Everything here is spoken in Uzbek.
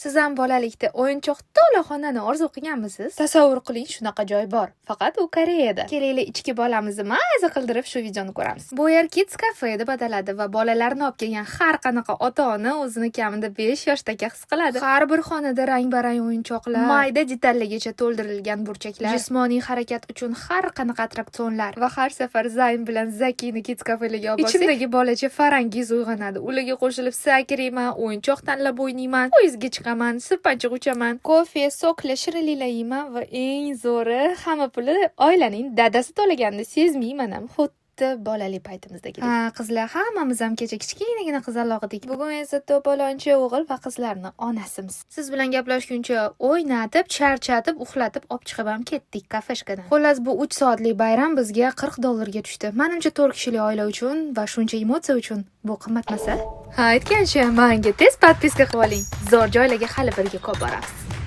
Siz ham bolalikda o'yinchoq to'laxonani orzu qilganmisiz? Tasavvur qiling, shunaqa joy bor. Faqat u Koreyada. Kelaylik ichki bolamizni maza qildirib shu videoni ko'ramiz. Bu yer Kids Cafe deb ataladi va bolalarni olib kelgan har qanaqa ota-ona o'zini kamida 5 yoshdagi his qiladi. Har bir xonada rang-barang o'yinchoqlar, mayda detalligacha to'ldirilgan burchaklar, jismoniy harakat uchun har qanaqa attraksionlar va har safar Zayn bilan Zakini Kids Cafe'ga olib borsak, ichimdagi bolacha farangiz uyg'onadi. Ularga qo'shilib sakrayman, o'yinchoq tanlab o'ynayman, poyezdga chiqaman, sirpanchiq uchaman, kofe, sokla, shirinliklar yeyman va eng zo'ri, hamma puli oilaning dadasi to'laganda sezmayman ham. Bolali paytimizdagi. Qizlar, hammamiz ham kecha kichkinagina qizaloq edik. Bugun esa to'polonchi o'g'il va qizlarning onasimiz. Siz bilan gaplashguncha o'ynatib, charchatib, uxlatib olib chiqib ham ketdik kafeshkadan. Xullas, bu 3 soatlik bayram bizga $40 tushdi. Menimcha 4 kishilik oila uchun va shuncha emotsiya uchun bu qimmatmasa? Aytgancha, menga tez podpiska qilib oling. Zo'r joylarga hali birga ko'p boramiz.